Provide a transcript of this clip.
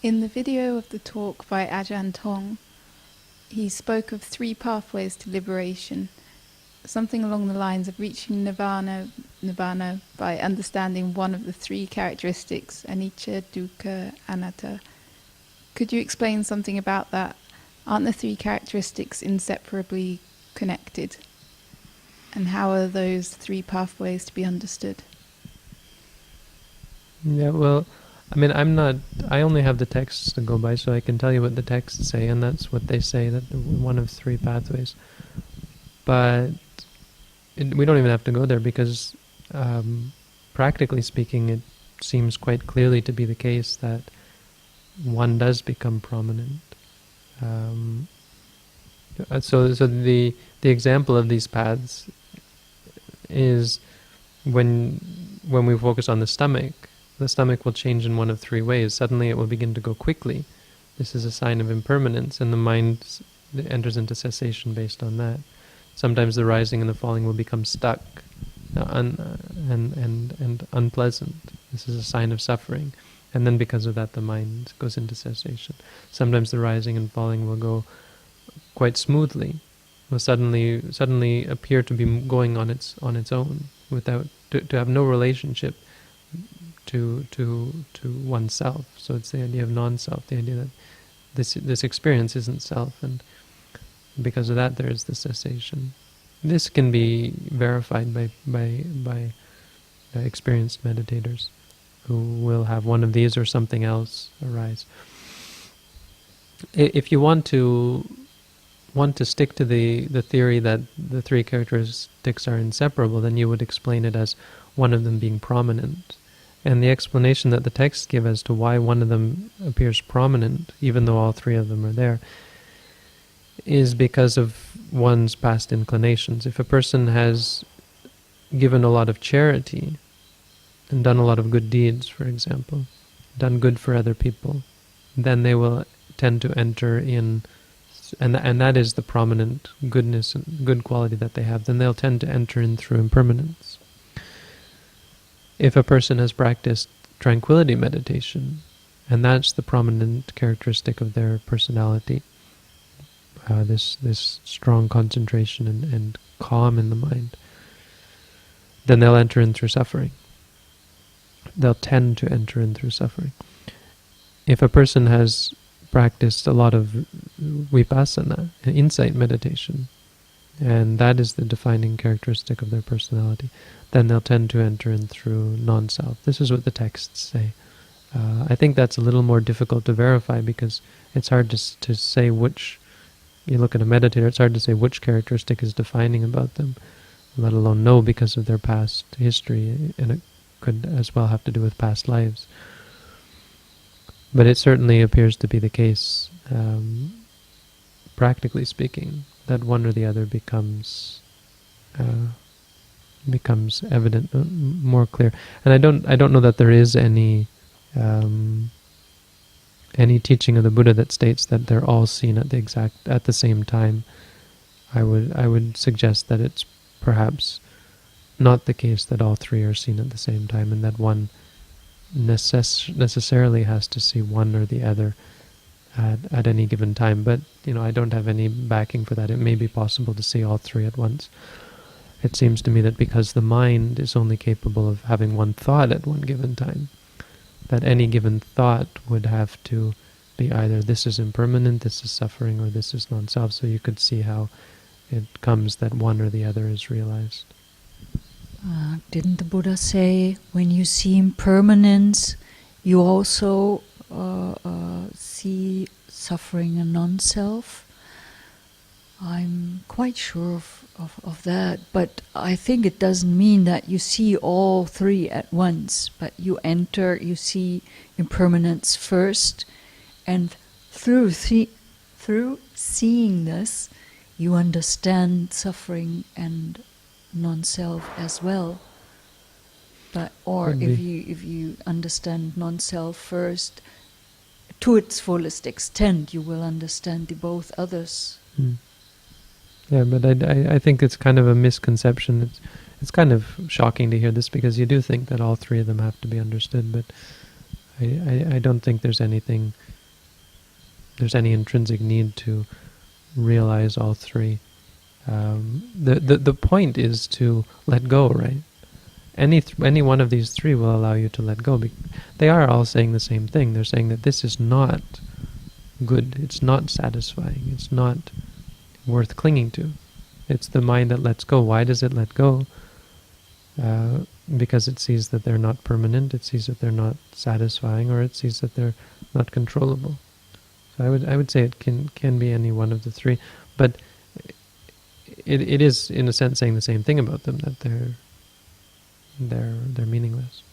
In the video of the talk by Ajahn Tong, he spoke of 3 pathways to liberation, something along the lines of reaching nirvana by understanding one of the 3 characteristics, anicca, dukkha, anatta. Could you explain something about that? Aren't the 3 characteristics inseparably connected? And how are those 3 pathways to be understood? Yeah, well, I mean, I only have the texts to go by, so I can tell you what the texts say, and that's what they say, that one of 3 pathways. But we don't even have to go there, because practically speaking, it seems quite clearly to be the case that one does become prominent. So the example of these paths is when we focus on the stomach will change in one of 3 ways. Suddenly it will begin to go quickly. This is a sign of impermanence, and the mind enters into cessation based on that. Sometimes the rising and the falling will become stuck and unpleasant. This is a sign of suffering. And then because of that, the mind goes into cessation. Sometimes the rising and falling will go quite smoothly, will suddenly appear to be going on its own, without to have no relationship to oneself. So it's the idea of non-self, the idea that this experience isn't self, and because of that there is the cessation. This can be verified by experienced meditators who will have one of these or something else arise. If you want to stick to the theory that the 3 characteristics are inseparable, then you would explain it as one of them being prominent. And the explanation that the texts give as to why one of them appears prominent, even though all 3 of them are there, is because of one's past inclinations. If a person has given a lot of charity and done a lot of good deeds, for example, done good for other people, then they will tend to enter in, and that is the prominent goodness and good quality that they have, then they'll tend to enter in through impermanence. If a person has practiced tranquility meditation, and that's the prominent characteristic of their personality, this strong concentration and calm in the mind, then they'll enter in through suffering. They'll tend to enter in through suffering. If a person has practiced a lot of vipassana, insight meditation, and that is the defining characteristic of their personality, then they'll tend to enter in through non-self. This is what the texts say. I think that's a little more difficult to verify, because it's hard to say which, you look at a meditator, it's hard to say which characteristic is defining about them, let alone know because of their past history, and it could as well have to do with past lives. But it certainly appears to be the case, practically speaking, that one or the other becomes evident, more clear. And I don't know that there is any teaching of the Buddha that states that they're all seen at the same time. I would suggest that it's perhaps not the case that all 3 are seen at the same time, and that one necessarily has to see one or the other at any given time. But I don't have any backing for that. It may be possible to see all 3 at once. It seems to me that because the mind is only capable of having one thought at one given time, that any given thought would have to be either this is impermanent, this is suffering, or this is non-self. So you could see how it comes that one or the other is realized. Didn't the Buddha say, when you see impermanence, you also see suffering and non-self? I'm quite sure of that, but I think it doesn't mean that you see all 3 at once, but you see impermanence first, and through seeing this, you understand suffering and non-self as well. But if you understand non-self first, to its fullest extent, you will understand the both others. Yeah, but I think it's kind of a misconception. It's kind of shocking to hear this, because you do think that all 3 of them have to be understood, but I don't think there's anything there's any intrinsic need to realize all three. The point is to let go, right? Any one of these three will allow you to let go. They are all saying the same thing. They're saying that this is not good, it's not satisfying, it's not worth clinging to. It's the mind that lets go. Why does it let go? Because it sees that they're not permanent, it sees that they're not satisfying, or it sees that they're not controllable. So I would say it can be any one of the three, but it is in a sense saying the same thing about them, that they're meaningless.